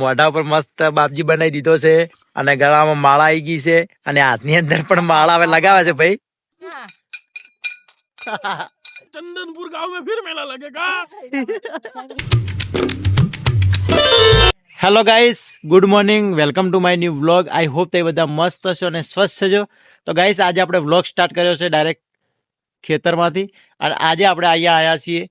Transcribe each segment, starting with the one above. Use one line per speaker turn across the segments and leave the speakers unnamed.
મોઢા ઉપર મસ્ત બાપજી બનાવી દીધો છે અને ગળામાં માળા આવી ગઈ છે અને હાથની અંદર પણ માળા હવે લગાવે છે ભાઈ.
चंदनपुर गांव में फिर मेला लगेगा.
Hello guys, good morning, welcome to my new vlog. I hope તે બધા મસ્ત હશો અને સ્વસ્થ છો. તો ગાઈસ આજે આપણે વ્લોગ સ્ટાર્ટ કર્યો છે ડાયરેક્ટ ખેતરમાંથી અને આજે આપણે અહીંયા આવ્યા છીએ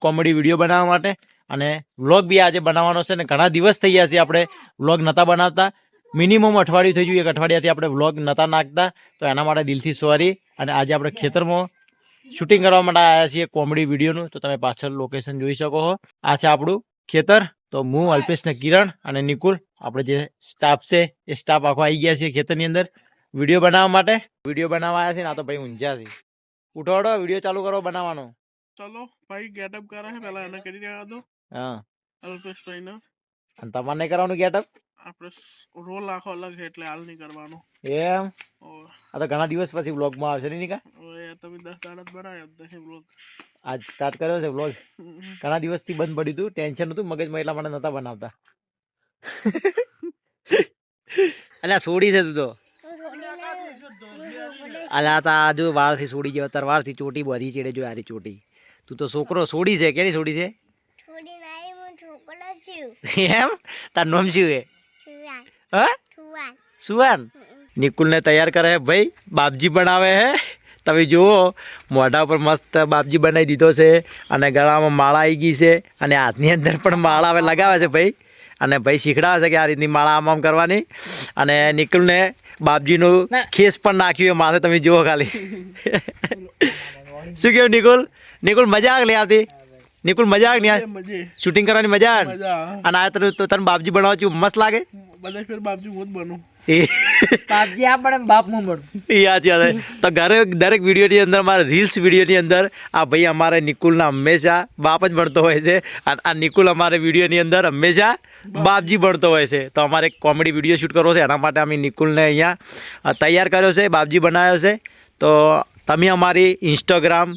કોમેડી વિડીયો બનાવવા માટે અને વ્લોગ બી આજે બનાવવાનો છે. ને ઘણા દિવસ થઈ ગયા છે આપણે વ્લોગ નહોતા બનાવતા, મિનિમમ અઠવાડિયું થઈ ગયું, એક અઠવાડિયાથી આપણે વ્લોગ નહોતા નાખતા, તો એના માટે દિલથી સોરી. અને આજે આપણે ખેતરમાં શૂટિંગ કરવા માટે આવ્યા છીએ કોમેડી વિડીયોનું. તો તમે પાછળ લોકેશન જોઈ શકો છો. આ છે આપણું ખેતર. તો હું અલ્પેશ ને કિરણ અને નિકુલ આપણે જે સ્ટાફ છે એ સ્ટાફ આખો આવી ગયા છે ખેતરની અંદર વિડીયો બનાવવા માટે. વિડીયો બનાવવા આવ્યા છે ને આ તો ભાઈ ઊંઝા છે. ઉઠોડો, વિડીયો ચાલુ કરો બનાવવાનો.
चलो भाई गेटअप कर रहे हैं पहला એને કરી રહ્યા દો.
હા,
અલ્પેશ ભાઈ ને
અને તમારે નહીં કરવાનું ગેટઅપ?
આપણે રોલ આખો અલગ છે એટલે હાલ નહીં કરવાનો.
એમ?
ઓય
આ તો ઘણા દિવસ પછી વ્લોગમાં આવશે નહીં નિકા?
ઓય તમે 10 દાડા બનાવ્યો દે બ્લોગ.
આજ સ્ટાર્ટ કર્યો છે વ્લોગ. ઘણા દિવસથી બંધ પડ્યું હતું, ટેન્શન હતું મગજમાં, એટલા માટે નતા બનાવતા. અલ્યા છોડી છે તું તો. અલ્યા તા જો વાળથી છોડી ગયો, તાર વાળથી ચોટી બધી ચેડે જો આરી ચોટી. તું તો છોકરો છોડી છે, કેની છોડી છે? એમ? તાર નામ શું છે? હા, સુવાન. નિકુલ ને તૈયાર કરે હે ભાઈ, બાપજી બનાવે હે. તમે જુઓ મોઢા ઉપર મસ્ત બાપજી બનાવી દીધો છે અને ગળામાં માળા આવી ગઈ છે અને હાથની અંદર પણ માળા હવે લગાવે છે ભાઈ. અને ભાઈ શીખડાવે છે કે આ રીતની માળા આમ કરવાની. અને નિકુલને બાપજીનું ખેસ પણ નાખ્યું એ માથે, તમે જુઓ ખાલી. શું કેવું નિકુલ? નિકુલ મજા લે આવતી? નિકુલ મજા આવે ને શૂટિંગ કરવાની મજા આવે? અને આ તને બાપજી બનાવવા મસ્ત લાગે?
બધા ફિર બાપજી હું જ બનું.
બાપજી આ પણ બાપ માં બનું.
યાદ યાદ. તો દરેક વિડીયોની અંદર, મારા રીલ્સ વિડીયોની અંદર આ ભાઈ અમારે નિકુલના હંમેશા બાપ જ બનતો હોય છે. અને આ નિકુલ અમારે વિડીયોની અંદર હંમેશા બાપજી બનતો હોય છે. તો અમારે એક કોમેડી વિડીયો શૂટ કરવો છે, એના માટે અમે નિકુલને અહીંયા તૈયાર કર્યો છે, બાપજી બનાવ્યો છે. તો તમે અમારી ઇન્સ્ટાગ્રામ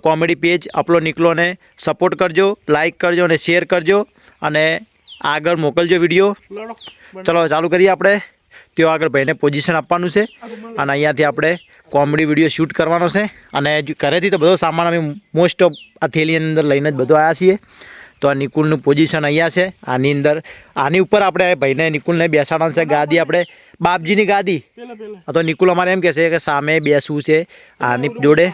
કોમેડી પેજ અપલો નિકલોને સપોર્ટ કરજો, લાઈક કરજો અને શેર કરજો અને આગળ મોકલજો વિડીયો. ચલો ચાલુ કરીએ આપણે. તેઓ આગળ ભાઈને પોઝિશન આપવાનું છે અને અહીંયાથી આપણે કોમેડી વિડીયો શૂટ કરવાનો છે. અને ઘરેથી તો બધો સામાન અમે મોસ્ટ ઓફ આ થેલીની અંદર લઈને જ બધો આવ્યા છીએ. તો આ નિકુલનું પોઝિશન અહીંયા છે. આની અંદર આની ઉપર આપણે ભાઈને નિકુલને બેસાડવાનું છે, ગાદી આપણે બાપજીની ગાદી. તો નિકુલ અમારે એમ કહે છે કે સામે બેસવું છે આની જોડે,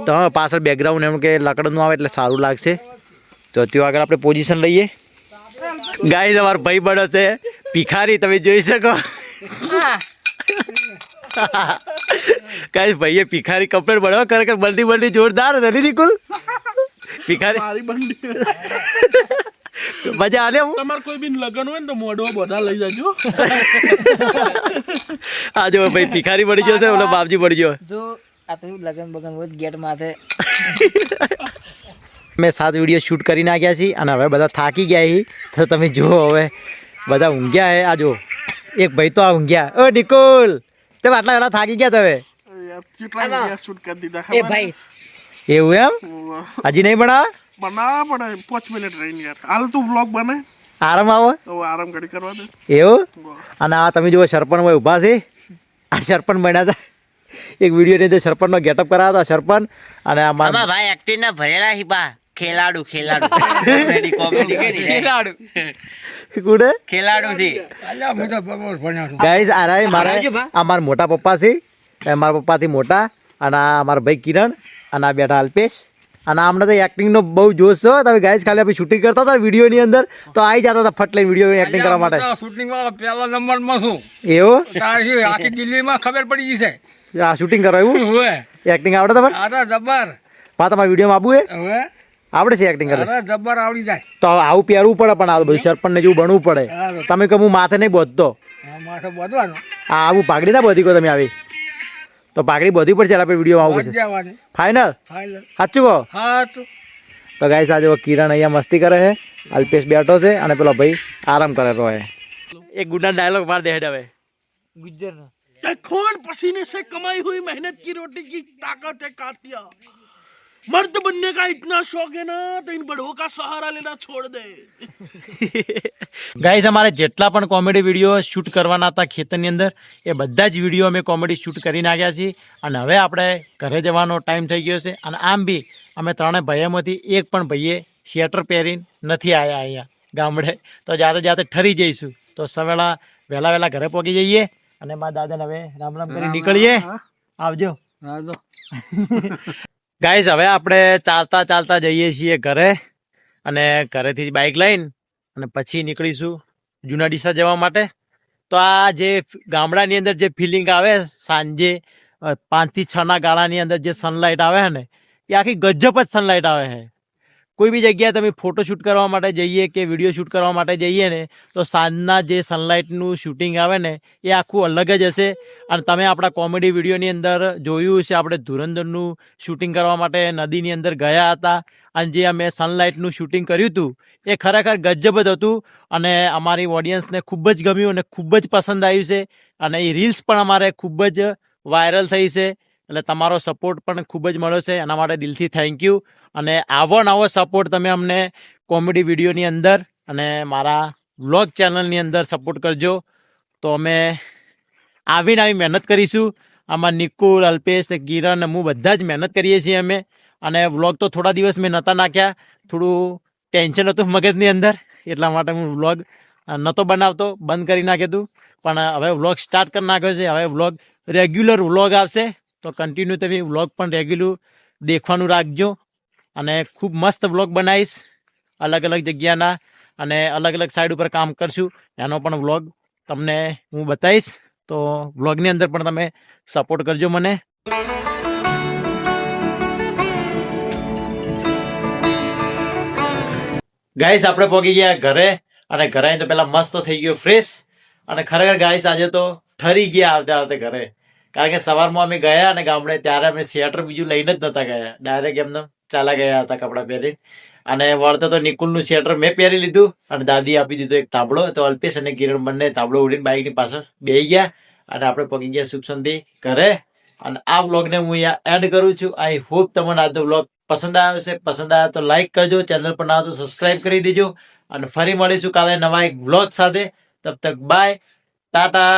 તો પાછળ બેકગ્રાઉન્ડ એમ કે લાકડનું આવે એટલે સારું લાગશે. તો તેઓ આગળ આપણે પોઝિશન લઈએ. ગાઈસ અમારો ભાઈ બનો છે ભિખારી, તમે જોઈ શકો. ગાઈસ ભાઈએ ભિખારી કમ્પ્લેટ બનાવો, ખરેખર બલ્ટી બલ્ટી જોરદાર હતી નિકુલ. ભિખારી
મારી બંડી
મજા આલે.
તમાર કોઈ બી લગન હોય ને તો મોઢો બધા લઈ જાજો.
આ જો ભાઈ ભિખારી બની ગયો છે, ઓલો બાપજી બની ગયો.
જો આ તો લગન બગન હોય ગેટ માથે.
મેં 7 વિડીયો શૂટ કરી નાખ્યા છીએ અને હવે બધા થાકી ગયા છે. તો તમે જુઓ હવે બધા ઊંઘ્યા હે. આ જો એક ભાઈ તો આ ઊંઘ્યા. ઓ નિકુલ, તમે આટલા વેલા થાકી ગયા તમે?
શૂટ કરી દીધા.
એ ભાઈ
એવું એમ? હજી નહીં બનાવે?
બનાવવા પડે 5 મિનિટ રહીને યાર. હાલ તું બ્લોગ બને,
આરામ આવો
તો આરામ ઘડી કરવા દે.
એવું? અને આ તમે જુઓ સરપંચ હોય ઊભા છે. આ સરપંચ બન્યા હતા એક વિડીયોની અંદર, સરપંચનો ગેટઅપ કરાવ્યો હતો સરપંચ. અને અમારા
ભાઈ એક્ટિંગ ના ભરેલા હિપા ખેલાડુ કોમેડી કોમેડી ખેલાડુ
કુડે
ખેલાડુ થી
ગાઈસ આ મારા મોટા પપ્પા છે, મારા પપ્પાથી મોટા. અને આ અમારા ભાઈ કિરણ અને આ બેઠા અલ્પેશ. અને આમને તો એક્ટિંગનો બહુ જોશ છે. તમે ગાઈસ ખાલી આપણે શૂટિંગ કરતા હતા વિડીયોની અંદર તો આવી જતા હતા ફટ લઈને વિડીયો એક્ટિંગ કરવા માટે.
શૂટિંગ વાળો પહેલા નંબરમાં છું.
એવું?
આખી દિલ્હીમાં ખબર પડી ગઈ છે
આ શૂટિંગ કરવા. એવું? એક્ટિંગ આવડે તમને?
અરે જબર.
પા તમારા વિડીયોમાં આવવું હે?
હવે
આવડે છે એક્ટિંગ કરે?
અરે જબર આવડી જાય.
તો આવું પહેરવું પડે, પણ આ બધું સરપંચને જેવું બનવું પડે. તમે કે હું માથે નહીં બોધતો,
માથે બધવાનું
આવું પાઘડી ના બોધી કહો તમે આવી તો પાઘડી બોધી પડશે. આપણે વિડીયોમાં આવું પડશે. ફાઇનલ? સાચું કહો?
હા.
તો ગાઈસ આજે કિરણ અહીંયા મસ્તી કરે છે, અલ્પેશ બેઠો છે અને પેલો ભાઈ આરામ કરે રહે. એક ગુડા ડાયલોગ માર દે હેડ હવે.
ગુજ્જર નો
खून पसीने से कमाई हुई मेहनत की रोटी की ताकत है कातिया. मर्द बनने का इतना शौक है ना तो इन बड़ों का सहारा लेना छोड़ दे.
ગાઈઝ અમારે જેટલા પણ કોમેડી વિડીયો શૂટ કરવાના હતા ખેતરની અંદર એ બધા જ વિડીયો અમે કોમેડી શૂટ કરી નાખ્યા છીએ અને હવે આપણે ઘરે જવાનો ટાઈમ થઈ ગયો છે અને આમ બી અમે ત્રણેય ભાઈઓમાંથી એક પણ ભાઈએ સ્વેટર પહેરીને નથી આવ્યા અહીંયા ગામડે તો જાતે જાતે ઠરી જઈશું તો સવેળા વહેલા ઘરે પહોંચી જઈએ અને મારા દાદાને હવે રામ રામ કરી નીકળીએ આવજો ગાઈઝ હવે આપણે ચાલતા જઈએ છીએ ઘરે અને ઘરેથી બાઇક લઈને અને પછી નીકળીશું જૂના ડીસા જવા માટે તો આ જે ગામડાની અંદર જે ફિલિંગ આવે સાંજે 5 થી 6 ના ગાળાની અંદર જે સનલાઇટ આવે છે ને એ આખી ગજબ જ સનલાઇટ આવે છે કોઈ બી જગ્યાએ તમે ફોટોશૂટ કરવા માટે જઈએ કે વિડીયો શૂટ કરવા માટે જઈએ ને તો સાંજના જે સનલાઇટનું શૂટિંગ આવે ને એ આખું અલગ જ હશે અને તમે આપણા કોમેડી વિડીયોની અંદર જોયું હશે આપણે ધુરંધરનું શૂટિંગ કરવા માટે નદીની અંદર ગયા હતા અને જે અમે સનલાઇટનું શૂટિંગ કર્યું હતું એ ખરેખર ગજબ જ હતું અને અમારી ઓડિયન્સને ખૂબ જ ગમ્યું અને ખૂબ જ પસંદ આવ્યું છે અને એ રીલ્સ પણ અમારે ખૂબ જ વાયરલ થઈ છે એટલે તમારો સપોર્ટ પણ ખૂબ જ મળ્યો છે એના માટે દિલથી થેન્ક યુ અને આવો નવો સપોર્ટ તમે અમને કોમેડી વિડીયોની અંદર અને મારા વ્લોગ ચેનલની અંદર સપોર્ટ કરજો તો અમે આવી મહેનત કરીશું આમાં નિકુલ અલ્પેશ કિરણ હું બધા જ મહેનત કરીએ છીએ અમે અને વ્લોગ તો થોડા દિવસ મેં નહોતા નાખ્યા થોડું ટેન્શન હતું મગજની અંદર એટલા માટે હું વ્લોગ નહોતો બનાવતો બંધ કરી નાખ્યું હતું પણ હવે વ્લોગ સ્ટાર્ટ કરી નાખ્યો છે હવે વ્લોગ રેગ્યુલર વ્લોગ આવશે તો કન્ટિન્યુ તમે વ્લોગ પણ રેગ્યુલર દેખવાનું રાખજો અને ખૂબ મસ્ત વ્લોગ બનાવીશ અલગ અલગ જગ્યાના અને અલગ અલગ સાઈડ ઉપર કામ કરશું એનો પણ વ્લોગ તમને હું બતાવીશ તો વ્લોગની અંદર પણ તમે સપોર્ટ કરજો મને ગાઈસ આપણે પહોંચી ગયા ઘરે અને ઘરે આવીને તો પેલા મસ્ત થઈ ગયો ફ્રેશ અને ખરેખર ગાઈસ આજે તો ઠરી ગયા આવતે ઘરે કારણ કે સવારમાં અમે ગયા અને ગામડે ત્યારે અમે સ્વેટર બીજું લઈને જ નતા ગયા ડાયરેક્ટ એમને ચાલા ગયા હતા કપડાં પહેરીને અને વળતે તો નિકુલનું સ્વેટર મેં પહેરી લીધું અને દાદી આપી દીધો એક તાંબડો તો અલ્પેશ અને કિરણ બંને તાંબડો ઉડીને બાઇકની પાછળ બેસી ગયા અને આપણે પગી ગયા શુભ સંધિ ઘરે અને આ વ્લોગને હું અહીંયા એડ કરું છું આઈ હોપ તમને આજનો વ્લોગ પસંદ આવ્યો છે પસંદ આવ્યો તો લાઈક કરજો ચેનલ પર ના તો સબસ્ક્રાઇબ કરી દેજો અને ફરી મળીશું કાલે નવા એક વ્લોગ સાથે તબ તક બાય ટાટા